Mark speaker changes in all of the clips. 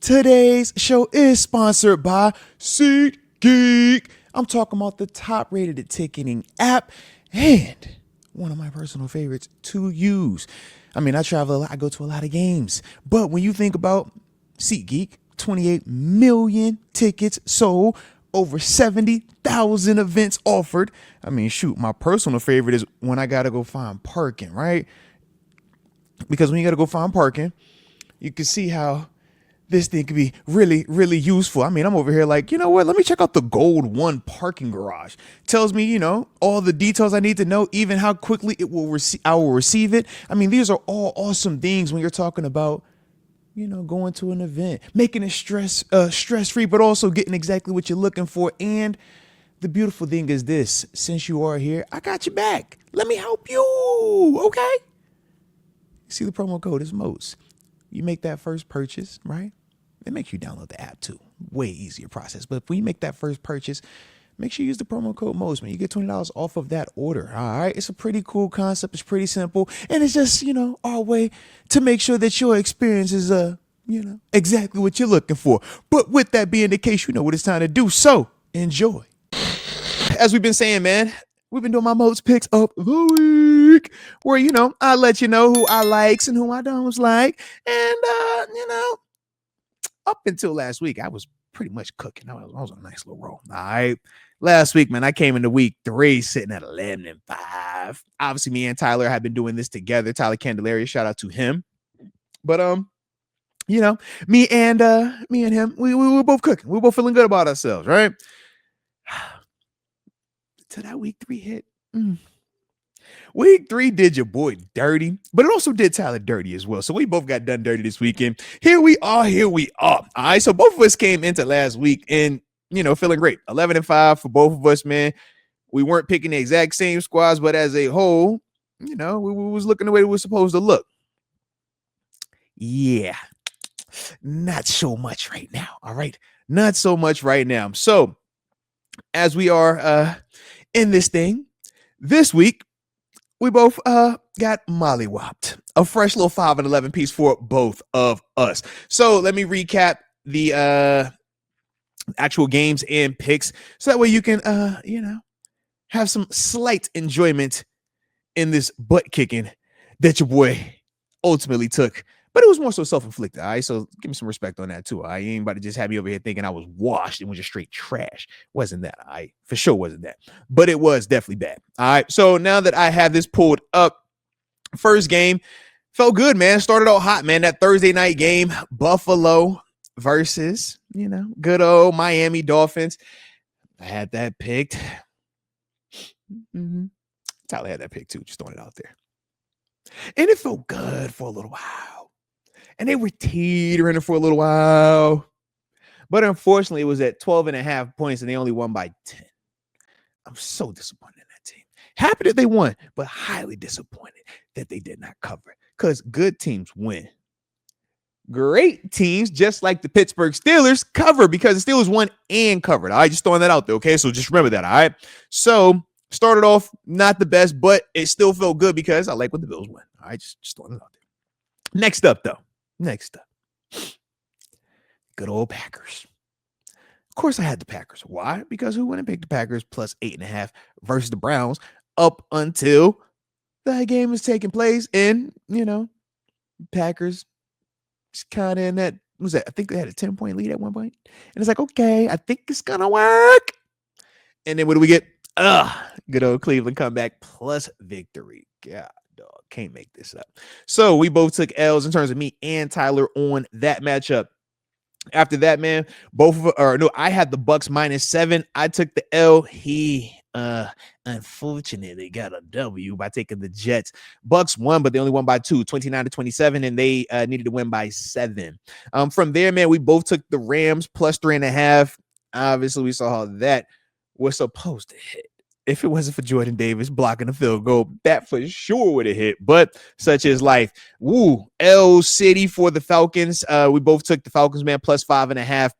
Speaker 1: Today's show is sponsored by SeatGeek. I'm talking about the top rated ticketing app and one of my personal favorites to use. I mean, I travel a lot, I go to a lot of games, but when you think about SeatGeek, 28 million tickets sold, over 70,000 events offered. I mean, shoot, my personal favorite is when I got to go find parking, right? Because when you got to go find parking, you can see how this thing could be really, really useful. I mean, I'm over here like, you know what? Let me check out the Gold One parking garage. Tells me, all the details I need to know, even how quickly I will receive it. I mean, these are all awesome things when you're talking about, going to an event, making it stress free, but also getting exactly what you're looking for. And the beautiful thing is this: since you are here, I got you back. Let me help you. Okay. See, the promo code is Moats. You make that first purchase, right? It makes you download the app too. Way easier process. But when you make that first purchase, make sure you use the promo code Moats, man. You get $20 off of that order. All right. It's a pretty cool concept. It's pretty simple. And it's just, our way to make sure that your experience is, exactly what you're looking for. But with that being the case, you know what it's time to do. So enjoy. As we've been saying, man, we've been doing my Moats picks of the week, where I let you know who I likes and who I don't like, and up until last week, I was pretty much cooking. I was on a nice little roll. All right, last week, man, I came into week 3 sitting at 11-5. Obviously, me and Tyler have been doing this together. Tyler Candelaria, shout out to him. But me and him, we were both cooking. We were both feeling good about ourselves, right? Till that week 3 hit. Week 3 did your boy dirty, but it also did Tyler dirty as well. So we both got done dirty this weekend. Here we are. All right. So both of us came into last week and, feeling great. 11-5 for both of us, man. We weren't picking the exact same squads, but as a whole, we was looking the way we were supposed to look. Yeah. Not so much right now. All right. Not so much right now. So as we are in this thing this week, we both got mollywopped. A fresh little 5 and 11 piece for both of us. So let me recap the actual games and picks, so that way you can have some slight enjoyment in this butt kicking that your boy ultimately took. But it was more so self-inflicted, all right? So give me some respect on that, too. I ain't about to just have me over here thinking I was washed and was just straight trash. Wasn't that, all right? For sure wasn't that. But it was definitely bad, all right? So now that I have this pulled up, first game felt good, man. Started out hot, man. That Thursday night game, Buffalo versus, good old Miami Dolphins. I had that picked. Tyler had that pick, too. Just throwing it out there. And it felt good for a little while. And they were teetering for a little while. But unfortunately, it was at 12.5 points, and they only won by 10. I'm so disappointed in that team. Happy that they won, but highly disappointed that they did not cover. Because good teams win. Great teams, just like the Pittsburgh Steelers, cover, because the Steelers won and covered. All right, just throwing that out there, okay? So just remember that, all right? So started off not the best, but it still felt good because I like what the Bills win. All right, just throwing it out there. Next up, good old Packers. Of course, I had the Packers. Why? Because who wouldn't pick the Packers plus 8.5 versus the Browns up until that game is taking place? And, Packers kind of in that, what was that? I think they had a 10-point lead at one point. And it's like, okay, I think it's going to work. And then what do we get? Good old Cleveland comeback plus victory. God, dog, can't make this up. So we both took L's in terms of me and Tyler on that matchup. After that, man, I had the Bucks -7. I took the L. He unfortunately got a W by taking the Jets. Bucks won, but they only won by 2, 29-27, and they needed to win by 7. From there, man, we both took the Rams plus 3.5. Obviously, we saw how that was supposed to hit. If it wasn't for Jordan Davis blocking the field goal, that for sure would have hit. But such is life. Woo. L City for the Falcons. We both took the Falcons, man, plus 5.5,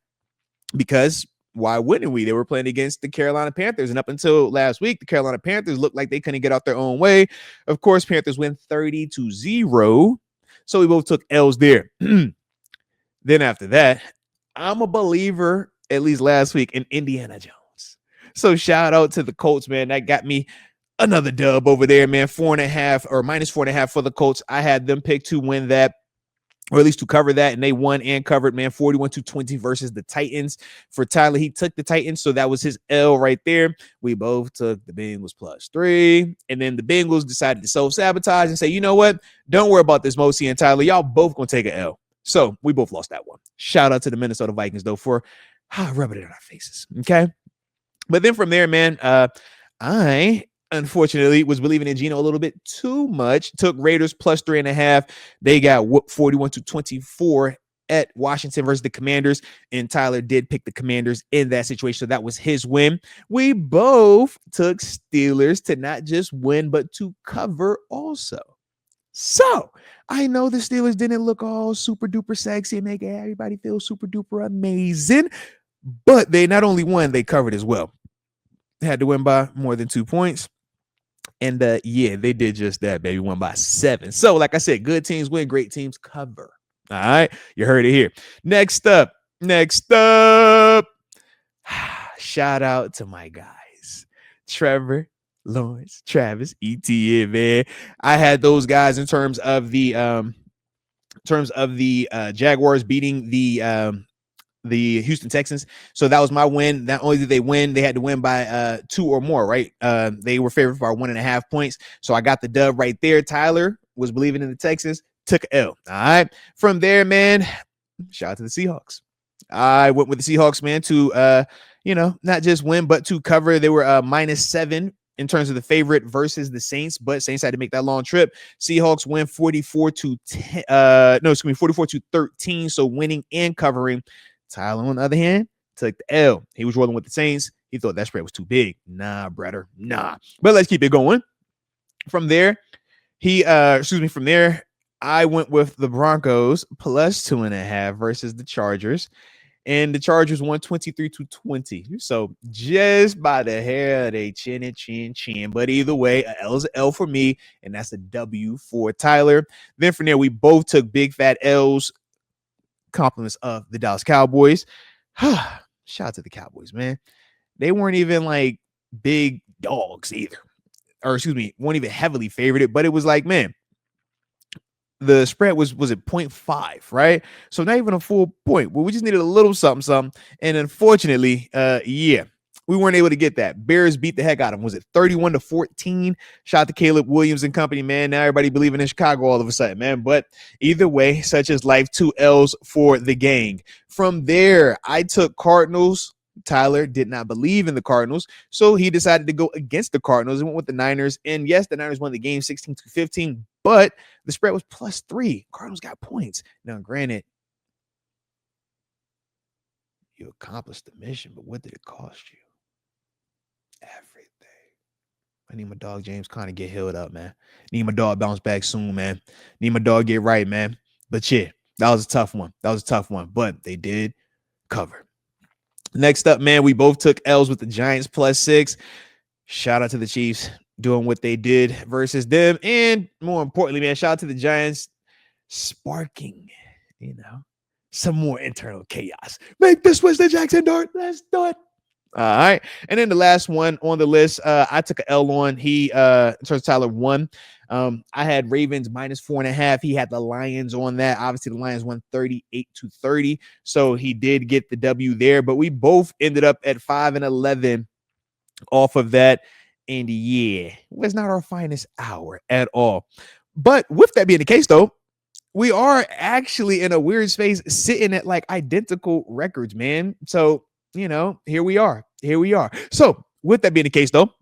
Speaker 1: because why wouldn't we? They were playing against the Carolina Panthers. And up until last week, the Carolina Panthers looked like they couldn't get out their own way. Of course, Panthers win 30-0. So we both took L's there. Then after that, I'm a believer, at least last week, in Indiana Jones. So shout out to the Colts, man. That got me another dub over there, man. 4.5 or -4.5 for the Colts. I had them pick to win that, or at least to cover that, and they won and covered, man. 41-20 versus the Titans. For Tyler, he took the Titans, so that was his L right there. We both took the Bengals +3, and then the Bengals decided to self-sabotage and say, you know what? Don't worry about this, Mosi and Tyler. Y'all both gonna take an L. So we both lost that one. Shout out to the Minnesota Vikings, though, for rubbing it in our faces. Okay. But then from there, man, I unfortunately was believing in Geno a little bit too much. Took Raiders +3.5. They got whooped 41-24 at Washington versus the Commanders, and Tyler did pick the Commanders in that situation, so that was his win. We both took Steelers to not just win, but to cover also. So I know the Steelers didn't look all super duper sexy and make everybody feel super duper amazing, but they not only won, they covered as well. Had to win by more than 2 points. And yeah, they did just that, baby. Won by 7. So, like I said, good teams win, great teams cover. All right. You heard it here. Next up. Shout out to my guys. Trevor, Lawrence, Travis, ETN, man. I had those guys in terms of the Jaguars beating the Houston Texans. So that was my win. Not only did they win, they had to win by 2 or more, right? They were favored by 1.5 points. So I got the dub right there. Tyler was believing in the Texans, took an L. All right. From there, man, shout out to the Seahawks. I went with the Seahawks, man, to not just win, but to cover. They were -7 in terms of the favorite versus the Saints, but Saints had to make that long trip. Seahawks win 44-13, so winning and covering. Tyler, on the other hand, took the L. He was rolling with the Saints. He thought that spread was too big. Nah, brother, nah. But let's keep it going. From there, from there, I went with the Broncos +2.5 versus the Chargers. And the Chargers won 23-20. So just by the hair of their chin and chin. But either way, an L is an L for me, and that's a W for Tyler. Then from there, we both took big fat L's. Compliments of the Dallas Cowboys. Shout out to the Cowboys, man. They weren't even like big dogs either. Or excuse me, weren't even heavily favored, but it was like, man, the spread was it 0.5, right? So not even a full point. Well, we just needed a little something. And unfortunately, we weren't able to get that. Bears beat the heck out of them. Was it 31-14? Shout out to Caleb Williams and company, man. Now everybody believing in Chicago all of a sudden, man. But either way, such as life, 2 L's for the gang. From there, I took Cardinals. Tyler did not believe in the Cardinals, so he decided to go against the Cardinals and went with the Niners. And yes, the Niners won the game 16-15, but the spread was +3. Cardinals got points. Now, granted, you accomplished the mission, but what did it cost you? Everything. I need my dog James Conner get healed up, man. Need my dog bounce back soon, man. Need my dog get right, man. But yeah, that was a tough one. But they did cover. Next up, man, we both took L's with the Giants +6. Shout out to the Chiefs doing what they did versus them. And more importantly, man, shout out to the Giants sparking, some more internal chaos. Make this Winston Jackson Dart. Let's do it. All right. And then the last one on the list, I took an L on. He, in terms of Tyler, won. I had Ravens -4.5. He had the Lions on that. Obviously, the Lions won 38-30. So he did get the W there. But we both ended up at 5-11 off of that. And yeah, it was not our finest hour at all. But with that being the case, though, we are actually in a weird space sitting at like identical records, man. So, here we are. So with that being the case, though,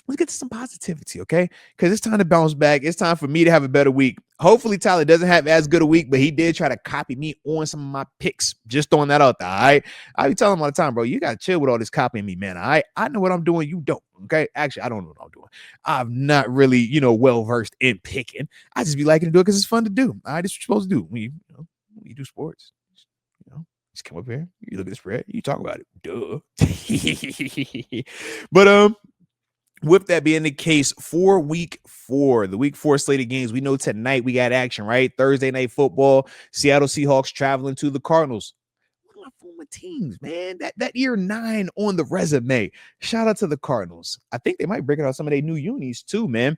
Speaker 1: let's get to some positivity, okay? Because it's time to bounce back. It's time for me to have a better week. Hopefully, Tyler doesn't have as good a week, but he did try to copy me on some of my picks. Just throwing that out there, all right? I be telling him all the time, bro, you got to chill with all this copying me, man, all right? I know what I'm doing. You don't, okay? Actually, I don't know what I'm doing. I'm not really, well-versed in picking. I just be liking to do it because it's fun to do. All right? That's what you're supposed to do when you do sports. Just come up here, you look at the spread, you talk about it. Duh. But with that being the case, for the week 4 slated games, we know tonight we got action, right? Thursday night football, Seattle Seahawks traveling to the Cardinals. One of my former teams, man. That year 9 on the resume. Shout out to the Cardinals. I think they might break it out some of their new unis too, man.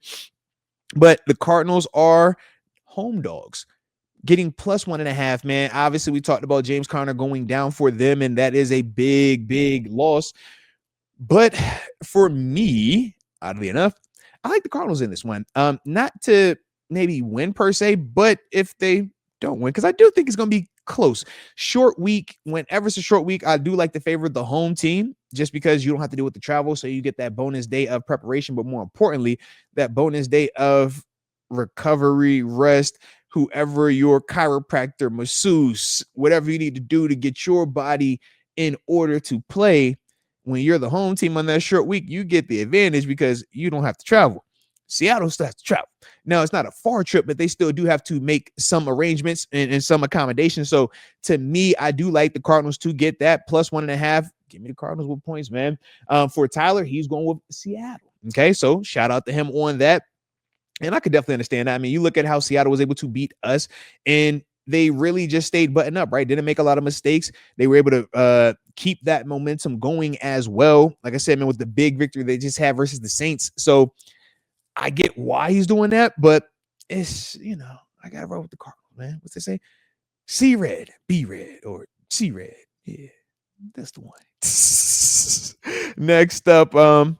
Speaker 1: But the Cardinals are home dogs, getting +1.5, man. Obviously, we talked about James Conner going down for them, and that is a big, big loss. But for me, oddly enough, I like the Cardinals in this one. Not to maybe win per se, but if they don't win, because I do think it's going to be close. Short week, whenever it's a short week, I do like to favor the home team just because you don't have to deal with the travel. So you get that bonus day of preparation, but more importantly, that bonus day of recovery, rest, whoever your chiropractor, masseuse, whatever you need to do to get your body in order to play. When you're the home team on that short week, you get the advantage because you don't have to travel. Seattle still has to travel. Now, it's not a far trip, but they still do have to make some arrangements and some accommodations. So to me, I do like the Cardinals to get that +1.5. Give me the Cardinals with points, man. For Tyler, he's going with Seattle. Okay, so shout out to him on that. And I could definitely understand that. I mean, you look at how Seattle was able to beat us, and they really just stayed buttoned up, right? Didn't make a lot of mistakes. They were able to keep that momentum going as well. Like I said, man, with the big victory they just had versus the Saints. So I get why he's doing that, but it's, I got to roll with the Cardinals, man. What's they say? C red, B red, or C red. Yeah, that's the one. Next up on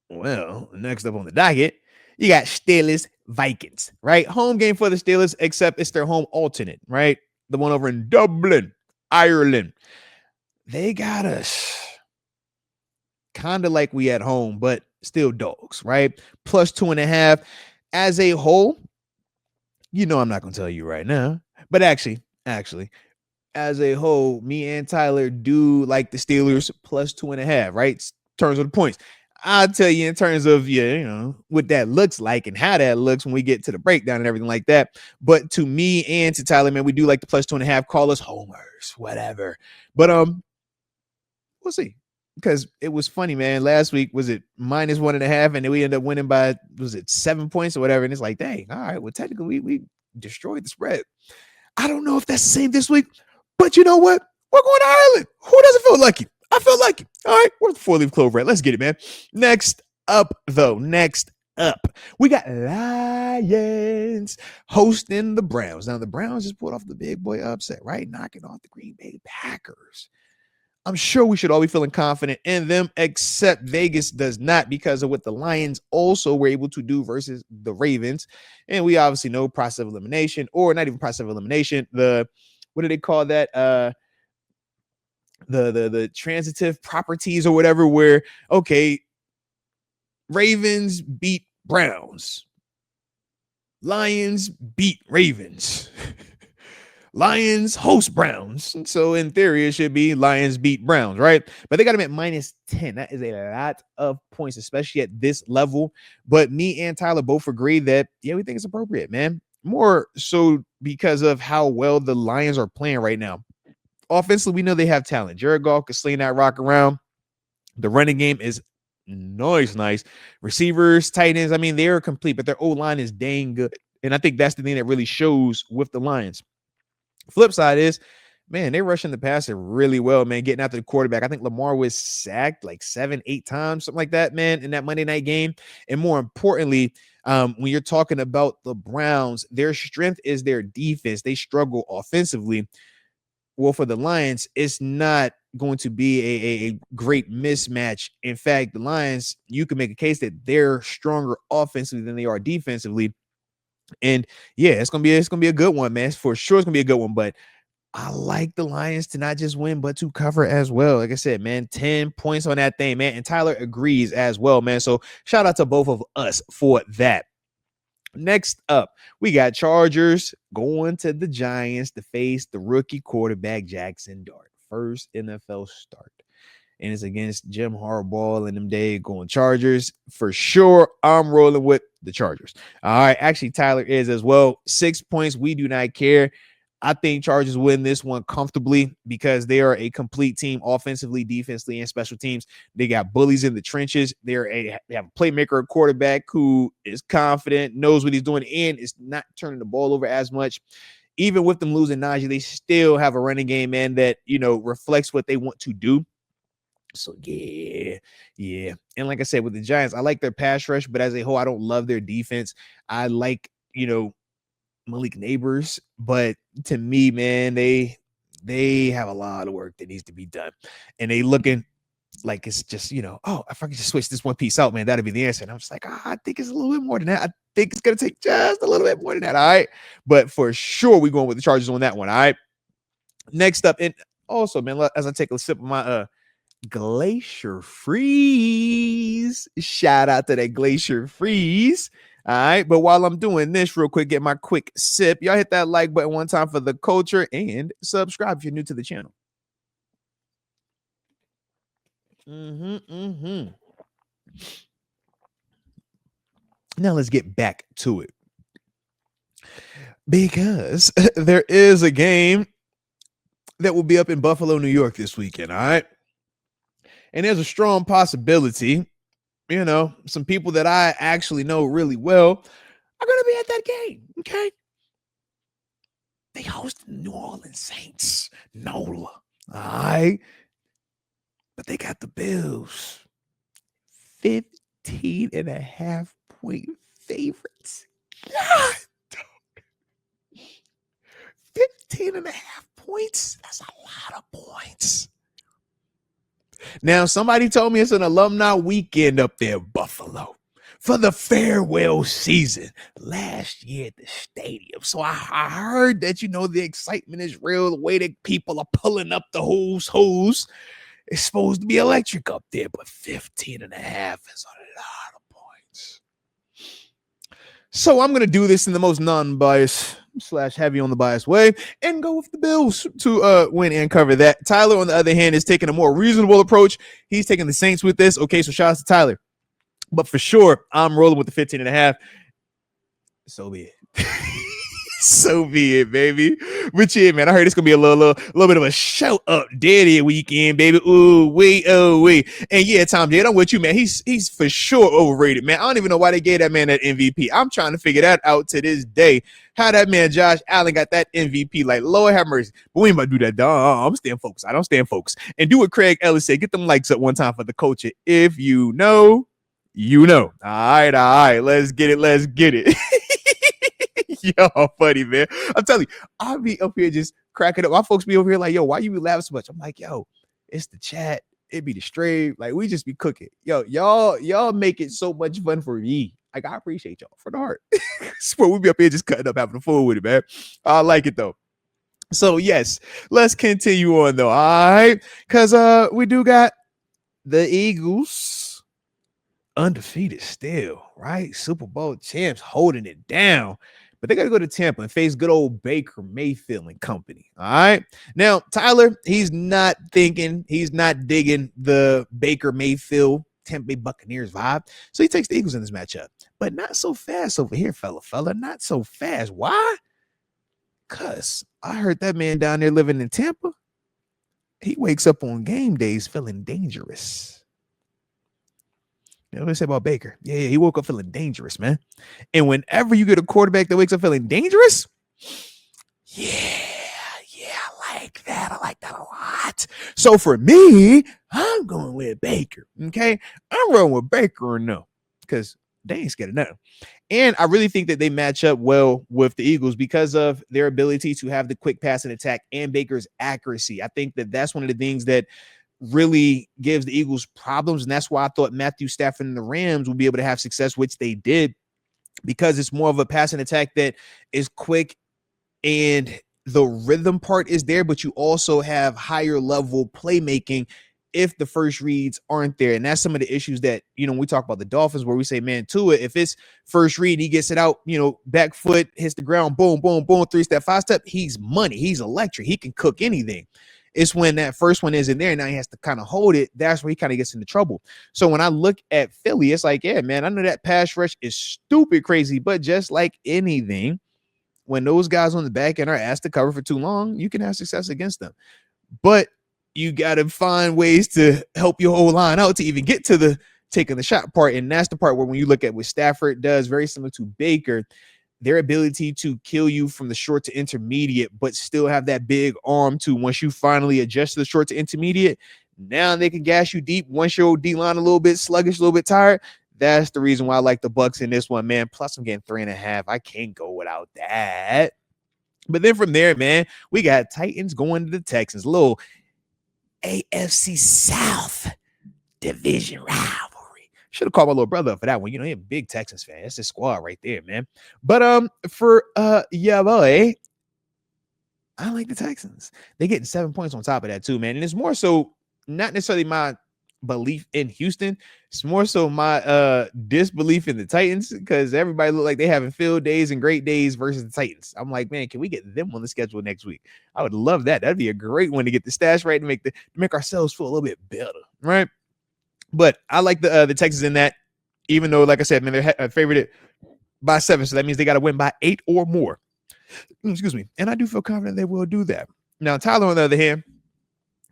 Speaker 1: the docket, you got Steelers Vikings, right? Home game for the Steelers, except it's their home alternate, right? The one over in Dublin, Ireland. They got us kind of like we at home, but still dogs, right? +2.5. As a whole, I'm not going to tell you right now, but actually, as a whole, me and Tyler do like the Steelers +2.5, right? In terms of the points. I'll tell you in terms of, what that looks like and how that looks when we get to the breakdown and everything like that. But to me and to Tyler, man, we do like the +2.5. Call us homers, whatever. But we'll see. Because it was funny, man. Last week, was it -1.5? And then we ended up winning by, was it 7 points or whatever? And it's like, dang, all right, well, technically, we destroyed the spread. I don't know if that's the same this week, but you know what? We're going to Ireland. Who doesn't feel lucky? I feel lucky. All right, where's the 4-leaf clover at? Let's get it, man. Next up, we got Lions hosting the Browns. Now, the Browns just pulled off the big boy upset, right? Knocking off the Green Bay Packers. I'm sure we should all be feeling confident in them, except Vegas does not because of what the Lions also were able to do versus the Ravens. And we obviously know process of elimination, or not even process of elimination. What do they call that? The transitive properties or whatever, where, okay, Ravens beat Browns. Lions beat Ravens. Lions host Browns. So in theory, it should be Lions beat Browns, right? But they got them at -10. That is a lot of points, especially at this level. But me and Tyler both agree that, yeah, we think it's appropriate, man. More so because of how well the Lions are playing right now. Offensively, we know they have talent. Jared Goff can sling that rock around. The running game is nice. Receivers, tight ends, I mean, they are complete, but their O-line is dang good. And I think that's the thing that really shows with the Lions. Flip side is, man, they're rushing the passer really well, man, getting after the quarterback. I think Lamar was sacked like 7-8 times, something like that, man, in that Monday night game. And more importantly, when you're talking about the Browns, their strength is their defense. They struggle offensively. Well, for the Lions, it's not going to be a great mismatch. In fact, the Lions, you can make a case that they're stronger offensively than they are defensively. And yeah, it's gonna be a good one, man. For sure, it's gonna be a good one. But I like the Lions to not just win, but to cover as well. Like I said, man, 10 points on that thing, man. And Tyler agrees as well, man. So shout out to both of us for that. Next up, we got Chargers going to the Giants to face the rookie quarterback Jackson Dart. First NFL start. And it's against Jim Harbaugh and them day going Chargers. For sure, I'm rolling with the Chargers. All right. Actually, Tyler is as well. 6 points. We do not care. I think Chargers win this one comfortably because they are a complete team offensively, defensively, and special teams. They got bullies in the trenches. They have a playmaker, a quarterback who is confident, knows what he's doing, and is not turning the ball over as much. Even with them losing Najee, they still have a running game, man, that, reflects what they want to do. So, yeah. And like I said, with the Giants, I like their pass rush, but as a whole, I don't love their defense. I like, Malik Neighbors, but to me, man, they have a lot of work that needs to be done. And they looking like it's just, oh, if I could just switch this one piece out, man, that'd be the answer. And I'm just like, I think it's a little bit more than that. I think it's going to take just a little bit more than that. All right. But for sure, we're going with the Chargers on that one. All right. Next up, and also, man, as I take a sip of my Glacier Freeze. Shout out to that Glacier Freeze. All right. But while I'm doing this real quick, get my quick sip. Y'all hit that like button one time for the culture and subscribe if you're new to the channel. Now let's get back to it. Because there is a game that will be up in Buffalo, New York this weekend. All right. And there's a strong possibility, some people that I actually know really well are going to be at that game. Okay. They host the New Orleans Saints, NOLA. All right. But they got the Bills. 15.5-point favorites. God. 15.5 points. That's a lot of points. Now, somebody told me it's an alumni weekend up there, Buffalo, for the farewell season last year at the stadium. So I heard that, the excitement is real. The way that people are pulling up the who's. It's supposed to be electric up there, but 15.5 is a lot of points. So I'm going to do this in the most non-biased / heavy on the bias way and go with the Bills to win and cover that. Tyler, on the other hand, is taking a more reasonable approach. He's taking the Saints with this. Okay, so shout out to Tyler. But for sure, I'm rolling with the 15.5. So be it. So be it, baby. But yeah, man, I heard it's gonna be a little bit of a show up daddy weekend, baby. Ooh, wait. And yeah, Tom J, I'm with you, man. He's for sure overrated, man. I don't even know why they gave that man that MVP. I'm trying to figure that out to this day. How that man Josh Allen got that MVP, like, Lord have mercy. But we ain't about to do that, dog. I'm staying focused. I don't stand focused. And do what Craig Ellis said. Get them likes up one time for the culture. If you know, you know. All right. Let's get it. Yo, funny, man. I'm telling you, I'll be up here just cracking up. My folks be over here like, yo, why you be laughing so much? I'm like, yo, it's the chat. It be the stream. Like, we just be cooking. Yo, y'all make it so much fun for me. Like, I appreciate y'all from the heart. So we be up here just cutting up, having a fool with it, man. I like it, though. So, yes, let's continue on, though. All right. Because we do got the Eagles undefeated still, right? Super Bowl champs holding it down. But they got to go to Tampa and face good old Baker Mayfield and company. All right. Now, Tyler, he's not digging the Baker Mayfield Tampa Bay Buccaneers vibe. So he takes the Eagles in this matchup. But not so fast over here, fella. Not so fast. Why? Because I heard that man down there living in Tampa, he wakes up on game days feeling dangerous. You know what I say about Baker? Yeah, he woke up feeling dangerous, man. And whenever you get a quarterback that wakes up feeling dangerous, yeah, I like that. I like that a lot. So for me, I'm going with Baker. Okay, I'm rolling with Baker or no, because they ain't scared of nothing. And I really think that they match up well with the Eagles because of their ability to have the quick passing attack and Baker's accuracy. I think that that's one of the things that really gives the Eagles problems. And that's why I thought Matthew Stafford and the Rams would be able to have success, which they did, because it's more of a passing attack that is quick and the rhythm part is there, but you also have higher level playmaking if the first reads aren't there. And that's some of the issues that, we talk about the Dolphins, where we say, man, Tua, if it's first read, he gets it out, back foot, hits the ground, boom, 3-step, 5-step, he's money. He's electric. He can cook anything. It's when that first one isn't there, now he has to kind of hold it. That's where he kind of gets into trouble. So when I look at Philly, it's like, yeah, man, I know that pass rush is stupid crazy, but just like anything, when those guys on the back end are asked to cover for too long, you can have success against them. But you got to find ways to help your whole line out to even get to the taking the shot part. And that's the part where when you look at what Stafford does, very similar to Baker, their ability to kill you from the short to intermediate, but still have that big arm to once you finally adjust to the short to intermediate, now they can gas you deep. Once your D-line a little bit sluggish, a little bit tired, that's the reason why I like the Bucks in this one, man. Plus, I'm getting 3.5. I can't go without that. But then from there, man, we got Titans going to the Texans. A little AFC South division rivalry. Should have called my little brother up for that one. You know, he's a big Texans fan. That's the squad right there, man. But for yeah, boy, I like the Texans. They're getting 7 points on top of that too, man. And it's more so not necessarily my belief in Houston. It's more so my disbelief in the Titans because everybody look like they having field days and great days versus the Titans. I'm like, man, can we get them on the schedule next week? I would love that. That'd be a great one to get the stash right and make ourselves feel a little bit better, right? But I like the Texans in that, even though, like I said, man, they're favored by 7, so that means they got to win by 8 or more. Excuse me. And I do feel confident they will do that. Now, Tyler, on the other hand,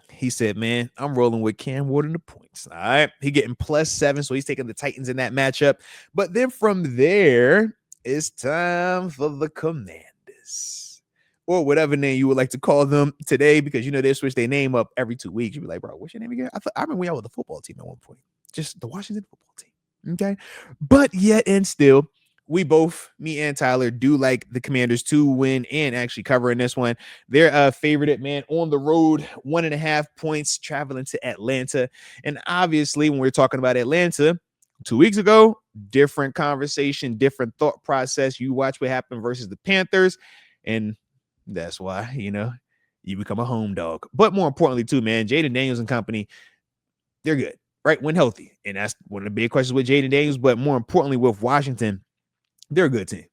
Speaker 1: he said, man, I'm rolling with Cam Ward in the points. All right. He getting +7, so he's taking the Titans in that matchup. But then from there, it's time for the Commanders, or whatever name you would like to call them today, because, you know, they switch their name up every 2 weeks. You'd be like, bro, what's your name again? I remember we out with the football team at one point. Just the Washington football team. Okay. But yet and still, we both, me and Tyler, do like the Commanders to win and actually cover in this one. They're favored, man, on the road, 1.5 points, traveling to Atlanta. And obviously, when we're talking about Atlanta, 2 weeks ago, different conversation, different thought process. You watch what happened versus the Panthers, and that's why, you know, you become a home dog. But more importantly, too, man, Jaden Daniels and company, they're good, right? When healthy. And that's one of the big questions with Jaden Daniels. But more importantly, with Washington, they're a good team.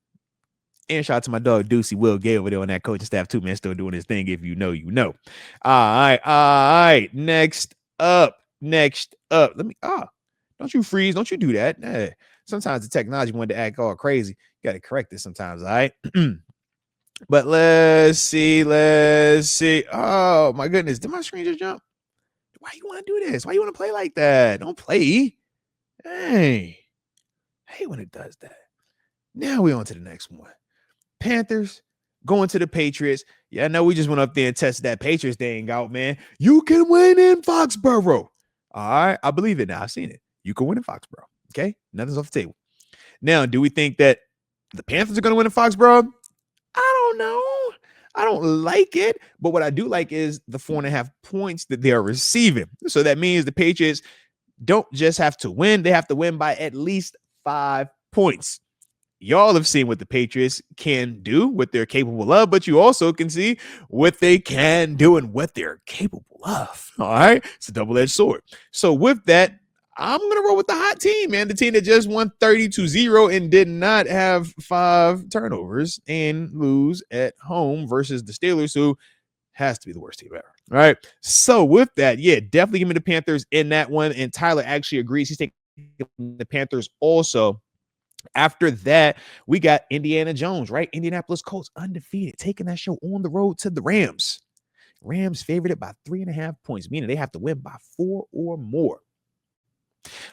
Speaker 1: And shout out to my dog Deucey Will Gay over there on that coaching staff too, man. Still doing his thing. If you know, you know. All right. Next up. Let me don't you freeze. Don't you do that. Sometimes the technology wanted to act all crazy. You got to correct this sometimes, all right? But let's see. Oh my goodness. Did my screen just jump? Why you want to do this? Why you want to play like that? Don't play. Hey. I hate when it does that. Now we on to the next one. Panthers going to the Patriots. Yeah, I know we just went up there and tested that Patriots thing out, man. You can win in Foxborough. All right, I believe it now. I've seen it. You can win in Foxborough. Okay, nothing's off the table. Now, do we think that the Panthers are going to win in Foxborough? I don't know. I don't like it. But what I do like is the 4.5 points that they are receiving. So that means the Patriots don't just have to win. They have to win by at least 5 points. Y'all have seen what the Patriots can do, what they're capable of, but you also can see what they can do and what they're capable of. All right. It's a double-edged sword. So with that, I'm going to roll with the hot team, man. The team that just won 30-0 and did not have 5 turnovers and lose at home versus the Steelers, who has to be the worst team ever. All right. So with that, yeah, definitely give me the Panthers in that one. And Tyler actually agrees. He's taking the Panthers also. After that, we got Indiana Jones, right? Indianapolis Colts undefeated, taking that show on the road to the Rams. Rams favored it by 3.5 points, meaning they have to win by 4 or more.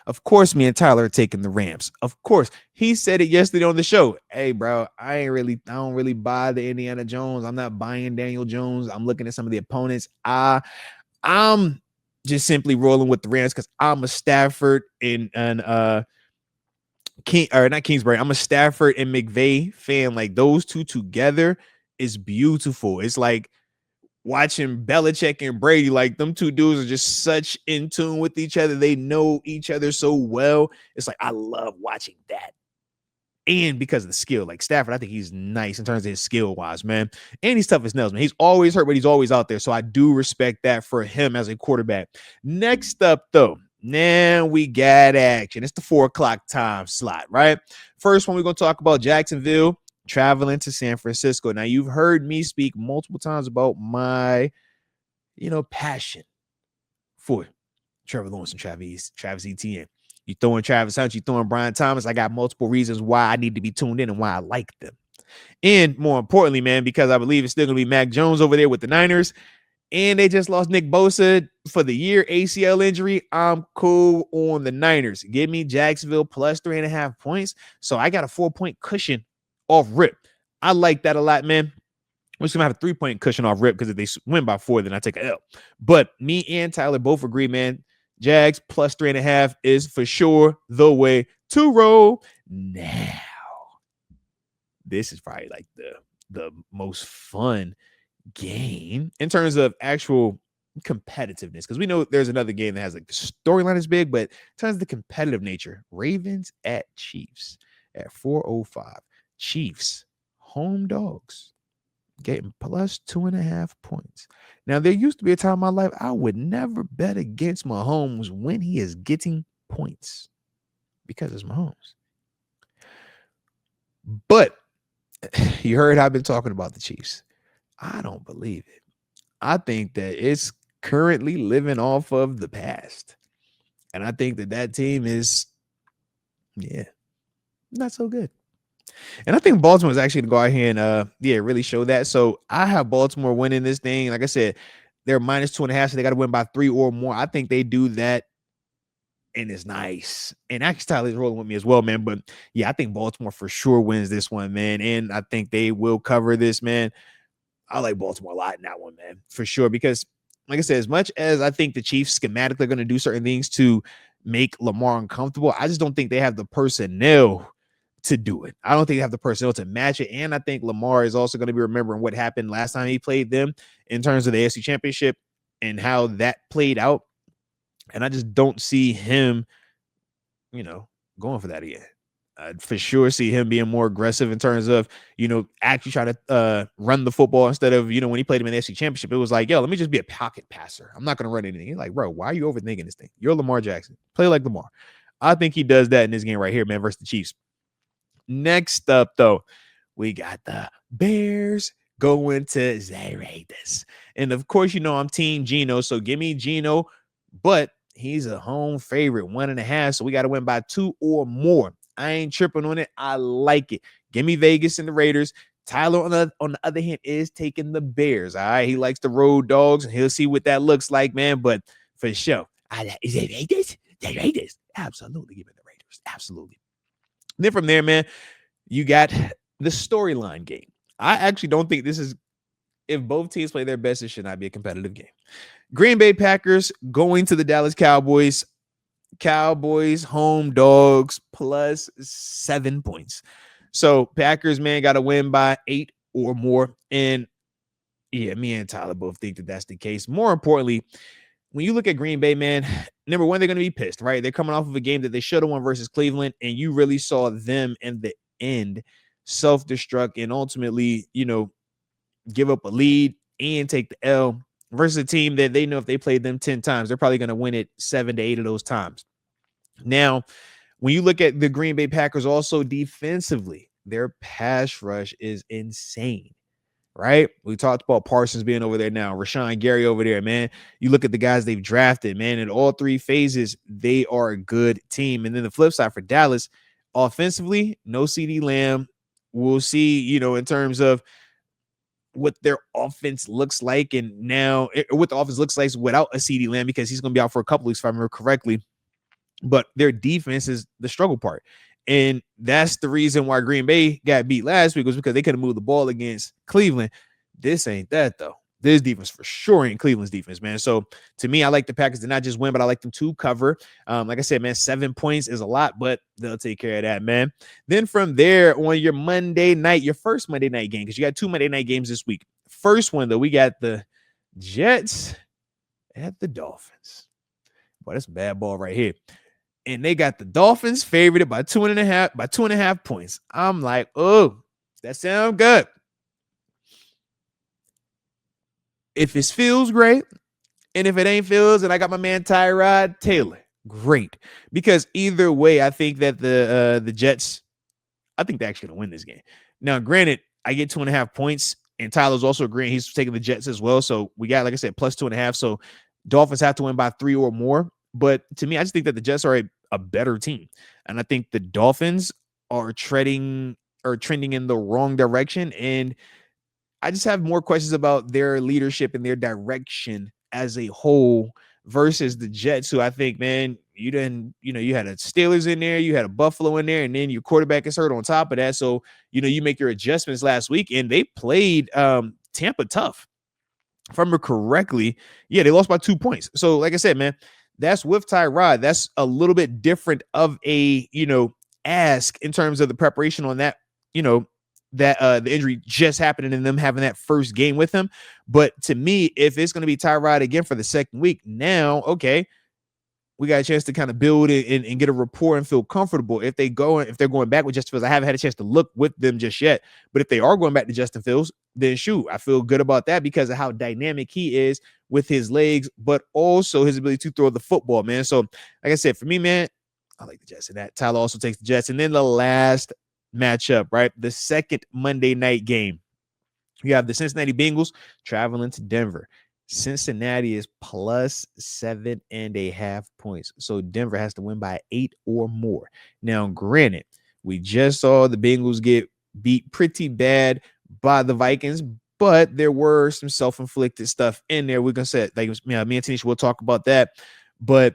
Speaker 1: Of course, me and Tyler are taking the Rams. Of course, he said it yesterday on the show. Hey, bro, I don't really buy the Indiana Jones. I'm not buying Daniel Jones. I'm looking at some of the opponents. I'm just simply rolling with the Rams because I'm a Stafford and not Kingsbury. I'm a Stafford and McVay fan. Like those two together is beautiful. It's like watching Belichick and Brady. Like them two dudes are just such in tune with each other. They know each other so well. It's like I love watching that. And because of the skill, like Stafford, I think he's nice in terms of his skill wise, man. And he's tough as nails, man. He's always hurt, but he's always out there. So I do respect that for him as a quarterback. Next up, though, now we got action. It's the 4:00 time slot, right? First one, we're going to talk about Jacksonville traveling to San Francisco. Now, you've heard me speak multiple times about my, passion for Trevor Lawrence and Travis Etienne. You throwing Travis Hunt, you throwing Brian Thomas. I got multiple reasons why I need to be tuned in and why I like them. And more importantly, man, because I believe it's still going to be Mac Jones over there with the Niners, and they just lost Nick Bosa for the year, ACL injury, I'm cool on the Niners. Give me Jacksonville plus 3.5 points. So I got a 4-point cushion off rip. I like that a lot, man. We're just going to have a 3-point cushion off rip because if they win by 4, then I take an L. But me and Tyler both agree, man. Jags plus 3.5 is for sure the way to roll. Now, this is probably like the most fun game in terms of actual competitiveness, because we know there's another game that has like the storyline is big, but in terms of the competitive nature, Ravens at Chiefs at 405. Chiefs home dogs getting plus 2.5 points. Now, there used to be a time in my life I would never bet against Mahomes when he is getting points because it's Mahomes. But you heard I've been talking about the Chiefs. I don't believe it. I think that it's currently living off of the past. And I think that team is, not so good. And I think Baltimore is actually going to go out here and, really show that. So I have Baltimore winning this thing. Like I said, they're minus 2.5, so they got to win by 3 or more. I think they do that, and it's nice. And actually, Tyler's rolling with me as well, man. But, I think Baltimore for sure wins this one, man. And I think they will cover this, man. I like Baltimore a lot in that one, man, for sure. Because, like I said, as much as I think the Chiefs schematically are going to do certain things to make Lamar uncomfortable, I just don't think they have the personnel to do it. I don't think they have the personnel to match it. And I think Lamar is also going to be remembering what happened last time he played them in terms of the AFC Championship and how that played out. And I just don't see him, going for that again. I'd for sure see him being more aggressive in terms of, actually trying to run the football instead of, when he played him in the AFC Championship, it was like, yo, let me just be a pocket passer. I'm not going to run anything. You're like, bro, why are you overthinking this thing? You're Lamar Jackson. Play like Lamar. I think he does that in this game right here, man, versus the Chiefs. Next up, though, we got the Bears going to the Raiders. And, of course, I'm Team Geno, so give me Geno, but he's a home favorite, 1.5, so we got to win by 2 or more. I ain't tripping on it. I like it. Give me Vegas and the Raiders. Tyler, on the other hand, is taking the Bears. All right, he likes the road dogs, and he'll see what that looks like, man. But for sure, is it Raiders? The Raiders, absolutely. Give me the Raiders, absolutely. And then from there, man, you got the storyline game. I actually don't think this is. If both teams play their best, it should not be a competitive game. Green Bay Packers going to the Dallas Cowboys. Cowboys home dogs plus 7 points. So Packers, man, got to win by 8 or more. And me and Tyler both think that that's the case. More importantly, when you look at Green Bay, man, number one, they're going to be pissed, right? They're coming off of a game that they should have won versus Cleveland, and you really saw them in the end self-destruct and ultimately, give up a lead and take the L versus a team that they know if they played them 10 times, they're probably going to win it 7 to 8 of those times. Now, when you look at the Green Bay Packers also defensively, their pass rush is insane, right? We talked about Parsons being over there now, Rashawn Gary over there, man. You look at the guys they've drafted, man, in all 3 phases, they are a good team. And then the flip side for Dallas, offensively, no CeeDee Lamb. We'll see, in terms of what their offense looks like, and now what the offense looks like without a CeeDee Lamb, because he's going to be out for a couple weeks, if I remember correctly. But their defense is the struggle part. And that's the reason why Green Bay got beat last week, was because they could have moved the ball against Cleveland. This ain't that, though. This defense for sure ain't Cleveland's defense, man. So to me, I like the Packers to not just win, but I like them to cover. Like I said, man, 7 points is a lot, but they'll take care of that, man. Then from there, on your Monday night, your first Monday night game, because you got 2 Monday night games this week. First one, though, we got the Jets at the Dolphins. Boy, that's a bad ball right here. And they got the Dolphins favored by 2.5 points. I'm like, oh, that sounds good. If it feels great, and if it ain't feels, and I got my man Tyrod Taylor, great. Because either way, I think that the Jets, I think they're actually gonna win this game. Now, granted, I get 2.5 points, and Tyler's also agreeing he's taking the Jets as well. So we got, like I said, plus 2.5. So Dolphins have to win by 3 or more. But to me, I just think that the Jets are a better team. And I think the Dolphins are treading are trending in the wrong direction. And I just have more questions about their leadership and their direction as a whole versus the Jets, who I think, man, you didn't, you had a Steelers in there, you had a Buffalo in there, and then your quarterback is hurt on top of that. So, you make your adjustments last week, and they played Tampa tough. If I remember correctly, yeah, they lost by 2 points. So, like I said, man, that's with Tyrod. That's a little bit different of a, ask in terms of the preparation on that, that the injury just happening and them having that first game with him. But to me, if it's going to be Tyrod again for the second week, now, okay, we got a chance to kind of build it and get a rapport and feel comfortable. If they're going back with Justin Fields, I haven't had a chance to look with them just yet. But if they are going back to Justin Fields, then shoot, I feel good about that because of how dynamic he is with his legs, but also his ability to throw the football, man. So, like I said, for me, man, I like the Jets in that. Tyler also takes the Jets. And then the last matchup, right? The second Monday night game. You have the Cincinnati Bengals traveling to Denver. Cincinnati is plus 7.5 points. So Denver has to win by 8 or more. Now, granted, we just saw the Bengals get beat pretty bad by the Vikings, but there were some self-inflicted stuff in there. We're going to say, like, me and Tanisha will talk about that. But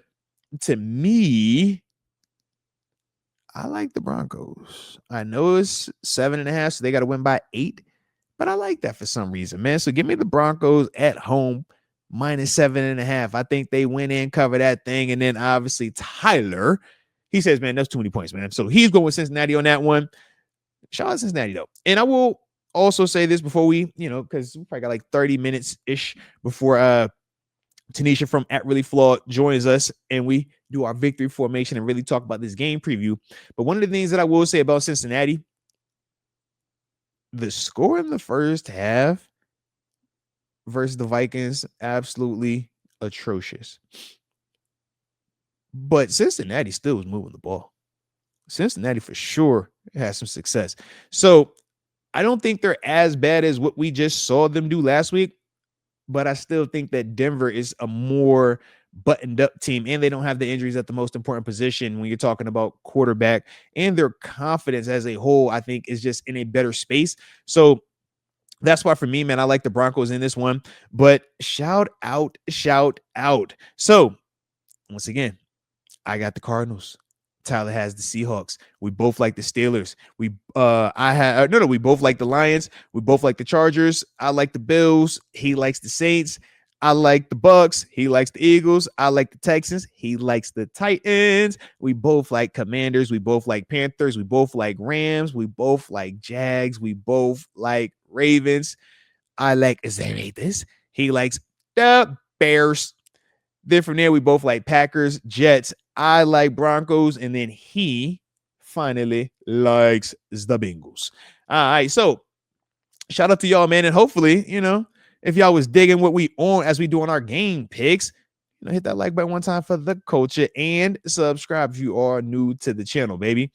Speaker 1: to me, I like the Broncos. I know it's 7.5, so they got to win by 8. But I like that for some reason, man. So give me the Broncos at home, minus 7.5. I think they win in, cover that thing. And then obviously Tyler, he says, man, that's too many points, man. So he's going with Cincinnati on that one. Shout out Cincinnati, though. And I will also say this before we, because we probably got like 30 minutes-ish before Tanisha from At Really Flawed joins us and we do our victory formation and really talk about this game preview. But one of the things that I will say about Cincinnati, the score in the first half versus the Vikings, absolutely atrocious. But Cincinnati still was moving the ball. Cincinnati for sure has some success. So I don't think they're as bad as what we just saw them do last week, but I still think that Denver is a more buttoned up team, and they don't have the injuries at the most important position when you're talking about quarterback, and their confidence as a whole, I think, is just in a better space. So that's why for me, man, I like the Broncos in this one, but shout out. So once again, I got the Cardinals. Tyler has the Seahawks. We both like the Steelers. We both like the Lions. We both like the Chargers. I like the Bills. He likes the Saints. I like the Bucks. He likes the Eagles. I like the Texans. He likes the Titans. We both like Commanders. We both like Panthers. We both like Rams. We both like Jags. We both like Ravens. I like this. He likes the Bears. Then from there, we both like Packers, Jets. I like Broncos. And then he finally likes the Bengals. All right. So shout out to y'all, man. And hopefully, if y'all was digging what we on as we doing our game picks, hit that like button one time for the culture and subscribe if you are new to the channel, baby.